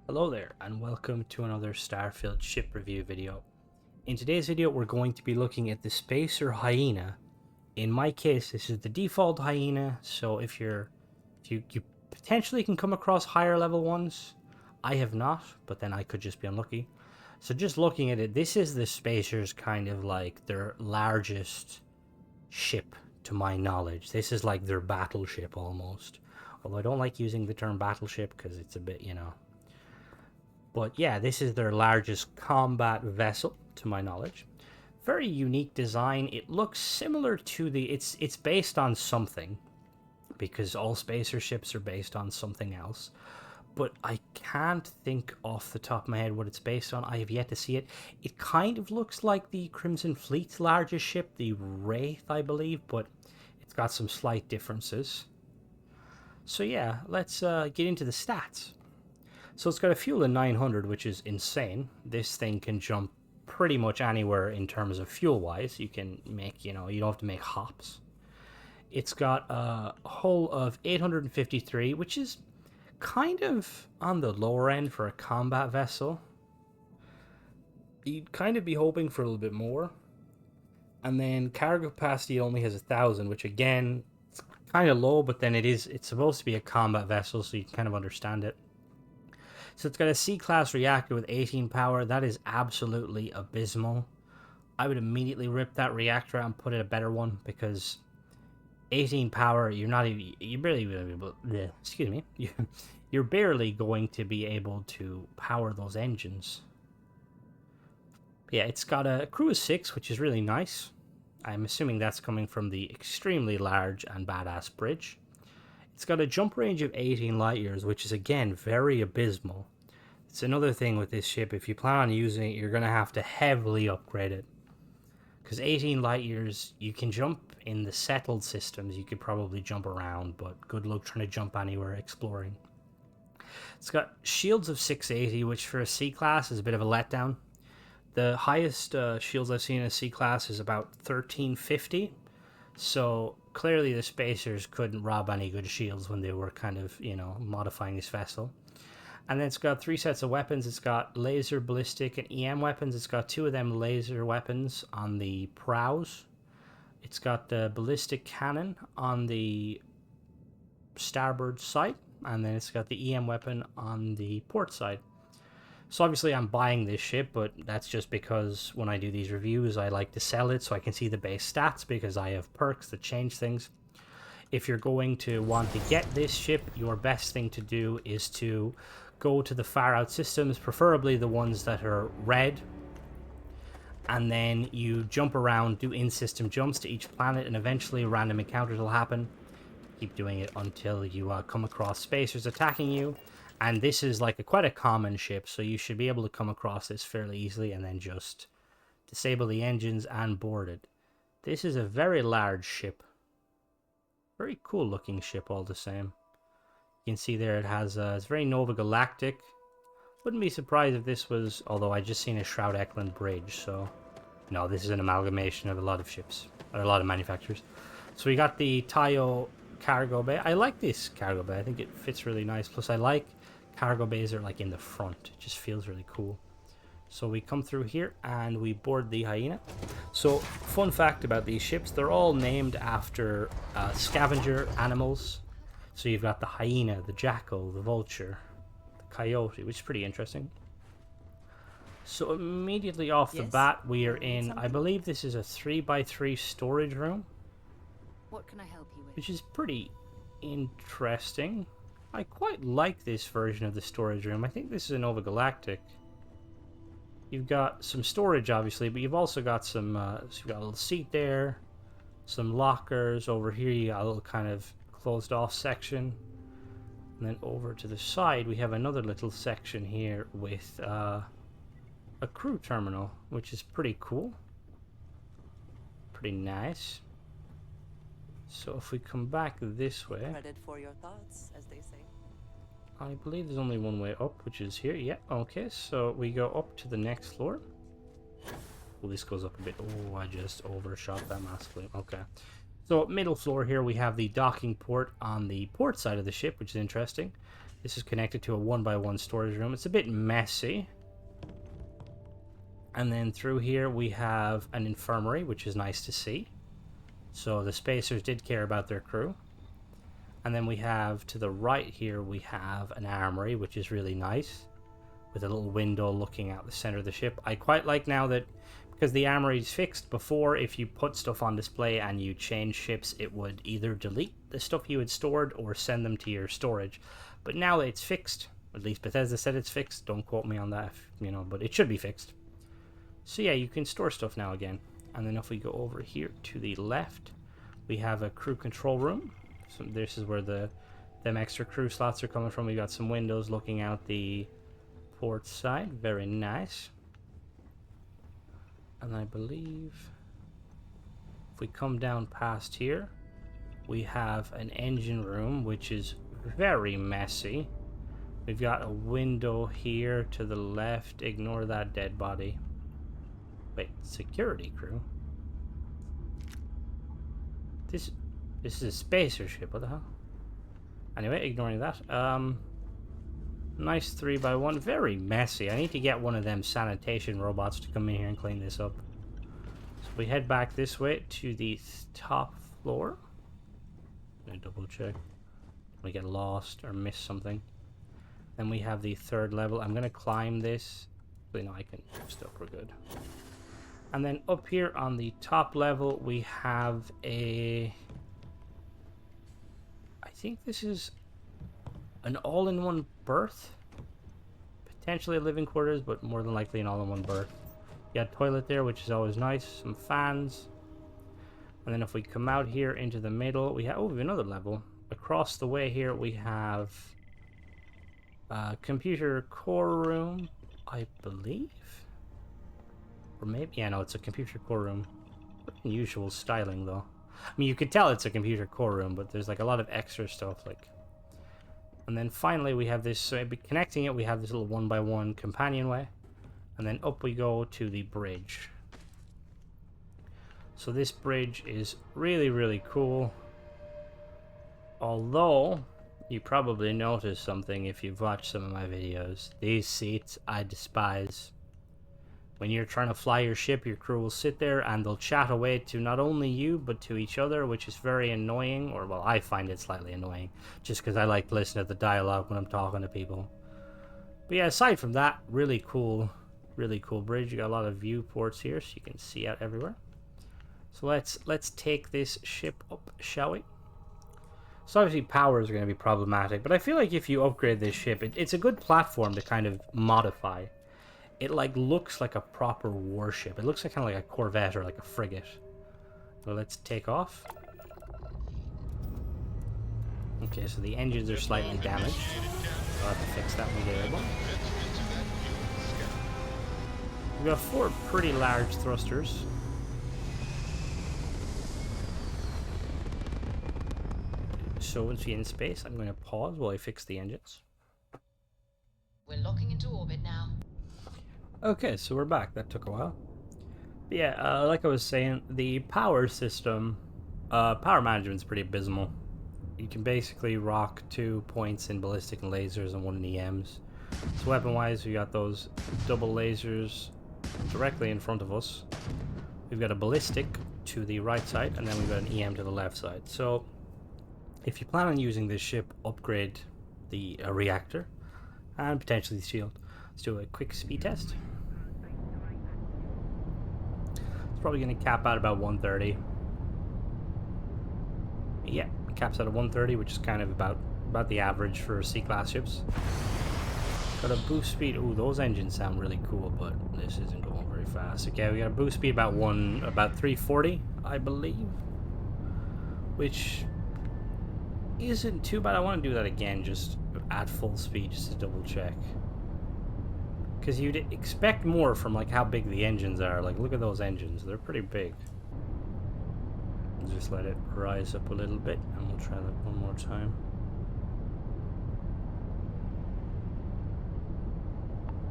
Hello there and welcome to another Starfield ship review video. In today's video we're going to be looking at the Spacer Hyena. In my case this is the default Hyena, so if you potentially can come across higher level ones. I have not, but then I could just be unlucky. So just looking at it, this is the Spacer's kind of like their largest ship to my knowledge. This is like their battleship almost. Although I don't like using the term battleship because it's a bit, But yeah, this is their largest combat vessel, to my knowledge. Very unique design. It looks similar to the... It's based on something, because all spacer ships are based on something else. But I can't think off the top of my head what it's based on. I have yet to see it. It kind of looks like the Crimson Fleet's largest ship, the Wraith, I believe, but it's got some slight differences. So yeah, let's get into the stats. So it's got a fuel of 900, which is insane. This thing can jump pretty much anywhere in terms of fuel-wise. You can make, you don't have to make hops. It's got a hull of 853, which is kind of on the lower end for a combat vessel. You'd kind of be hoping for a little bit more. And then cargo capacity only has 1,000, which again, it's kind of low, but then it's supposed to be a combat vessel, so you can kind of understand it. So it's got a C-class reactor with 18 power. That is absolutely abysmal. I would immediately rip that reactor out and put in a better one, because 18 power, you're barely going to be able to power those engines. Yeah, it's got a crew of 6, which is really nice. I'm assuming that's coming from the extremely large and badass bridge. It's got a jump range of 18 light years, which is again very abysmal. It's another thing with this ship. If you plan on using it, you're going to have to heavily upgrade it. Because 18 light years, you can jump in the settled systems. You could probably jump around, but good luck trying to jump anywhere exploring. It's got shields of 680, which for a C-class is a bit of a letdown. The highest shields I've seen in a C-class is about 1350. So clearly the Spacers couldn't rob any good shields when they were kind of, modifying this vessel. And then it's got 3 sets of weapons. It's got laser, ballistic, and EM weapons. It's got 2 of them laser weapons on the prows. It's got the ballistic cannon on the starboard side. And then it's got the EM weapon on the port side. So obviously I'm buying this ship, but that's just because when I do these reviews, I like to sell it so I can see the base stats, because I have perks that change things. If you're going to want to get this ship, your best thing to do is to go to the far out systems, preferably the ones that are red, and then you jump around, do in-system jumps to each planet, and eventually random encounters will happen. Keep doing it until you come across spacers attacking you. And this is like quite a common ship, so you should be able to come across this fairly easily and then just disable the engines and board it. This is a very large ship. Very cool looking ship all the same. You can see there it has, it's very Nova Galactic. Wouldn't be surprised if this was, although I just seen a Shroud Eklund bridge, so... No, this is an amalgamation of a lot of ships, or a lot of manufacturers. So we got the Tayo cargo bay. I like this cargo bay. I think it fits really nice. Plus I like cargo bays are like in the front. It just feels really cool. So we come through here and we board the Hyena. So fun fact about these ships, they're all named after scavenger animals. So you've got the hyena, the jackal, the vulture, the coyote, which is pretty interesting. So immediately off the bat, we are in, I believe this is a 3x3 storage room. What can I help you with? Which is pretty interesting. I quite like this version of the storage room. I think this is a Nova Galactic. You've got some storage, obviously, but you've also got some, so you've got a little seat there, some lockers. Over here, you got a little kind of closed off section. And then over to the side, we have another little section here with a crew terminal, which is pretty cool. Pretty nice. So if we come back this way, Credit for your thoughts, as they say. I believe there's only one way up, which is here. Yeah, okay, so we go up to the next floor. Well, this goes up a bit. Oh, I just overshot that massively. Okay. So middle floor here, we have the docking port on the port side of the ship, which is interesting. This is connected to a 1x1 storage room. It's a bit messy. And then through here we have an infirmary, which is nice to see. So the spacers did care about their crew. And then we have, to the right here, we have an armory, which is really nice, with a little window looking out the center of the ship. I quite like now that, because the armory is fixed, before if you put stuff on display and you change ships, it would either delete the stuff you had stored or send them to your storage. But now it's fixed. At least Bethesda said it's fixed. Don't quote me on that, but it should be fixed. So yeah, you can store stuff now again. And then if we go over here to the left, we have a crew control room. So this is where them extra crew slots are coming from. We got some windows looking out the port side. Very nice. And I believe if we come down past here, we have an engine room, which is very messy. We've got a window here to the left. Ignore that dead body. Wait, security crew? This is a spacer ship, what the hell? Anyway, ignoring that. Nice 3x1, very messy. I need to get one of them sanitation robots to come in here and clean this up. So we head back this way to the top floor. I'm gonna double check. We get lost or miss something. Then we have the third level. I'm gonna climb this. No, I can still, we're good. And then up here on the top level, we have a... I think this is an all-in-one berth. Potentially a living quarters, but more than likely an all-in-one berth. You got a toilet there, which is always nice. Some fans. And then if we come out here into the middle, we have... Oh, we have another level. Across the way here, we have a computer core room, I believe. Or maybe, yeah, no, it's a computer core room. Unusual styling, though. I mean, you could tell it's a computer core room, but there's like a lot of extra stuff, like. And then finally, we have this. So connecting it, we have this little 1x1 companionway, and then up we go to the bridge. So this bridge is really, really cool. Although you probably noticed something if you've watched some of my videos. These seats I despise. When you're trying to fly your ship, your crew will sit there and they'll chat away to not only you, but to each other, which is very annoying. Or, well, I find it slightly annoying, just because I like to listen to the dialogue when I'm talking to people. But yeah, aside from that, really cool bridge. You got a lot of viewports here, so you can see out everywhere. So let's take this ship up, shall we? So obviously powers are going to be problematic, but I feel like if you upgrade this ship, it's a good platform to kind of modify. It like looks like a proper warship. It looks like kind of like a corvette or like a frigate. So let's take off. Okay, so the engines are slightly damaged. I'll have to fix that when we get airborne. We've got 4 pretty large thrusters. So once we're in space, I'm going to pause while I fix the engines. We're locking into orbit now. Okay, so we're back. That took a while. But yeah, like I was saying, the power system, power management's pretty abysmal. You can basically rock 2 points in ballistic and lasers and 1 in EMs. So weapon-wise, we got those double lasers directly in front of us. We've got a ballistic to the right side, and then we've got an EM to the left side. So if you plan on using this ship, upgrade the reactor and potentially the shield. Let's do a quick speed test. It's probably going to cap out about 130. Yeah, it caps out at 130, which is kind of about the average for C-class ships. Got a boost speed. Ooh, those engines sound really cool, but this isn't going very fast. Okay, we got a boost speed about 340, I believe, which isn't too bad. I want to do that again, just at full speed, just to double check. Because you'd expect more from like how big the engines are. Like, look at those engines; they're pretty big. Just let it rise up a little bit, and we'll try that one more time.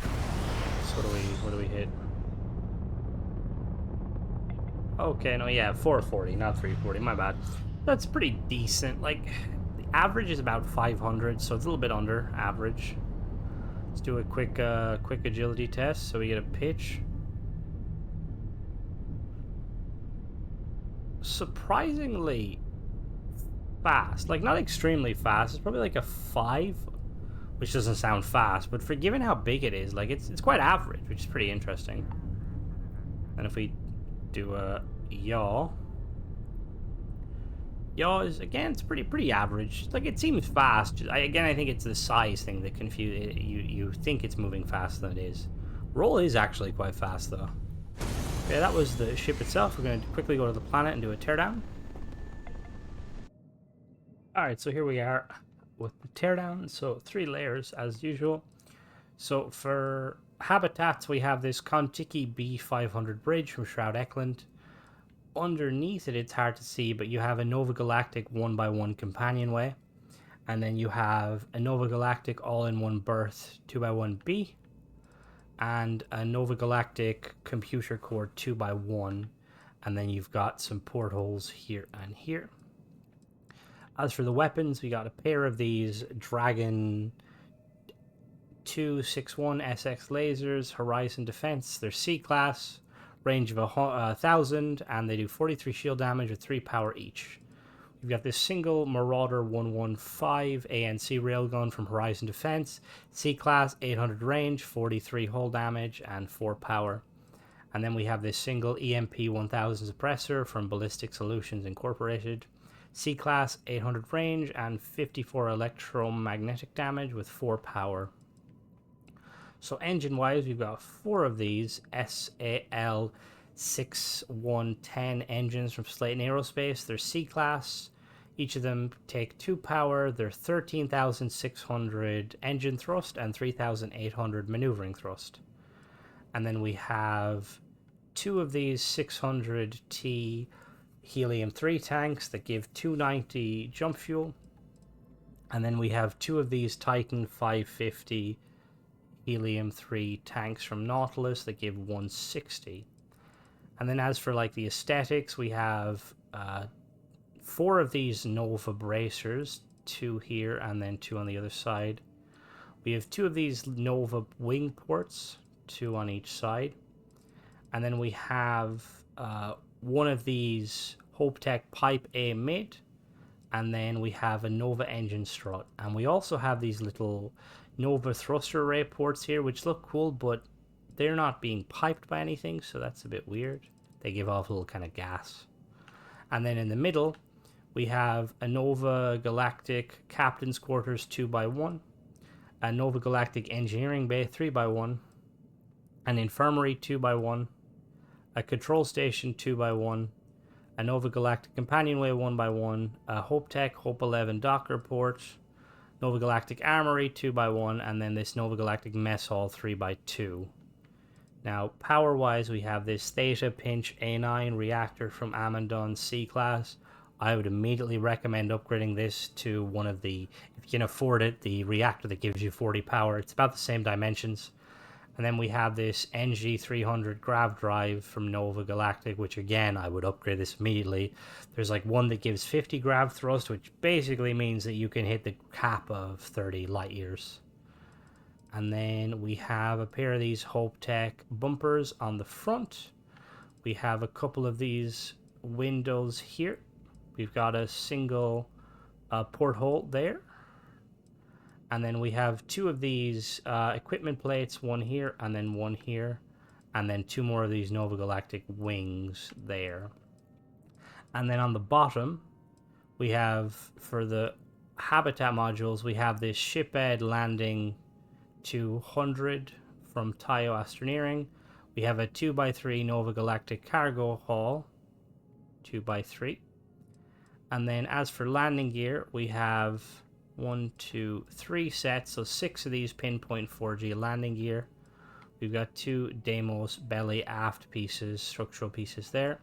So what do we hit? Okay, no, yeah, 440, not 340. My bad. That's pretty decent. Like, average is about 500, so it's a little bit under average. Let's do a quick agility test so we get a pitch. Surprisingly fast, like not extremely fast. It's probably like a 5, which doesn't sound fast, but for given how big it is, like it's quite average, which is pretty interesting. And if we do a yaw is again, it's pretty average. Like it seems fast. I think it's the size thing that confuse you think it's moving faster than it is. Roll is actually quite fast though. Okay, that was the ship itself. We're going to quickly go to the planet and do a teardown. Alright, so here we are with the teardown. So 3 layers as usual. So for habitats, we have this Kontiki B500 bridge from Shroud Eklund. Underneath it, it's hard to see, but you have a Nova Galactic 1x1 companionway. And then you have a Nova Galactic all-in-one berth 2x1B. And a Nova Galactic computer core 2x1. And then you've got some portholes here and here. As for the weapons, we got a pair of these Dragon 261 SX lasers, Horizon Defense. They're C-class, range of 1,000, and they do 43 shield damage with 3 power each. We've got this single Marauder 115 ANC railgun from Horizon Defense, C-class, 800 range, 43 hull damage, and 4 power. And then we have this single EMP 1000 suppressor from Ballistic Solutions Incorporated, C-class, 800 range, and 54 electromagnetic damage with 4 power. So engine-wise, we've got 4 of these SAL 6110 engines from Slayton Aerospace. They're C-class. Each of them take 2 power. They're 13,600 engine thrust and 3,800 maneuvering thrust. And then we have 2 of these 600T helium-3 tanks that give 290 jump fuel. And then we have 2 of these Titan 550 helium-3 tanks from Nautilus that give 160. And then as for like the aesthetics, we have 4 of these Nova bracers, 2 here and then 2 on the other side. We have 2 of these Nova wing ports, 2 on each side. And then we have 1 of these HopeTech Pipe A mid, and then we have a Nova engine strut. And we also have these little Nova thruster array ports here, which look cool, but they're not being piped by anything, so that's a bit weird. They give off a little kind of gas. And then in the middle, we have a Nova Galactic Captain's Quarters 2x1, a Nova Galactic Engineering Bay 3x1, an Infirmary 2x1, a Control Station 2x1, a Nova Galactic Companionway 1x1, a HopeTech Hope 11 Docker port, Nova Galactic Armory 2x1, and then this Nova Galactic Mess Hall 3x2. Now, power-wise, we have this Theta Pinch A9 reactor from Amandon C-Class. I would immediately recommend upgrading this to one of the, if you can afford it, the reactor that gives you 40 power. It's about the same dimensions. And then we have this NG300 grav drive from Nova Galactic, which again, I would upgrade this immediately. There's like one that gives 50 grav thrust, which basically means that you can hit the cap of 30 light years. And then we have a pair of these HopeTech bumpers on the front. We have a couple of these windows here. We've got a single porthole there. And then we have 2 of these equipment plates, one here and then one here. And then 2 more of these Nova Galactic wings there. And then on the bottom, we have, for the habitat modules, we have this shipbed landing 200 from Tayo Astroneering. We have a 2x3 Nova Galactic cargo hall, 2x3. And then as for landing gear, we have 1, 2, 3 sets, so 6 of these Pinpoint 4G landing gear. We've got 2 Deimos belly aft pieces, structural pieces there.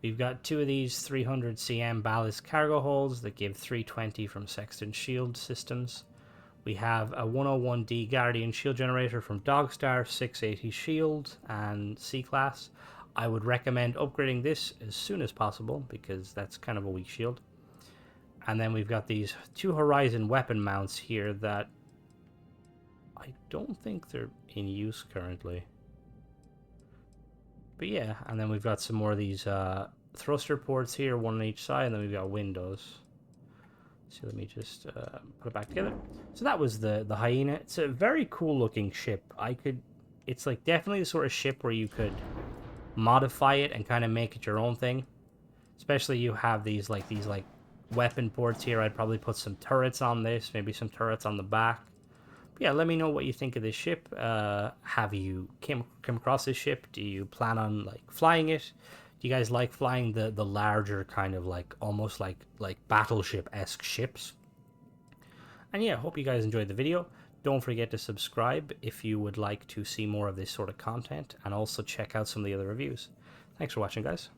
We've got 2 of these 300 cm ballast cargo holds that give 320 from Sexton Shield Systems. We have a 101D Guardian shield generator from Dogstar, 680 shield and C-Class. I would recommend upgrading this as soon as possible because that's kind of a weak shield. And then we've got these 2 Horizon weapon mounts here that I don't think they're in use currently. But yeah, and then we've got some more of these thruster ports here, one on each side, and then we've got windows. So let me just put it back together. So that was the Hyena. It's a very cool looking ship. It's like definitely the sort of ship where you could modify it and kind of make it your own thing. Especially you have these weapon ports here. I'd probably put some turrets on this, maybe some turrets on the back. But yeah, let me know what you think of this ship. Have you come across this ship? Do you plan on like flying it? Do you guys like flying the larger kind of like almost like battleship-esque ships? And yeah, hope you guys enjoyed the video. Don't forget to subscribe if you would like to see more of this sort of content, and also check out some of the other reviews. Thanks for watching, guys.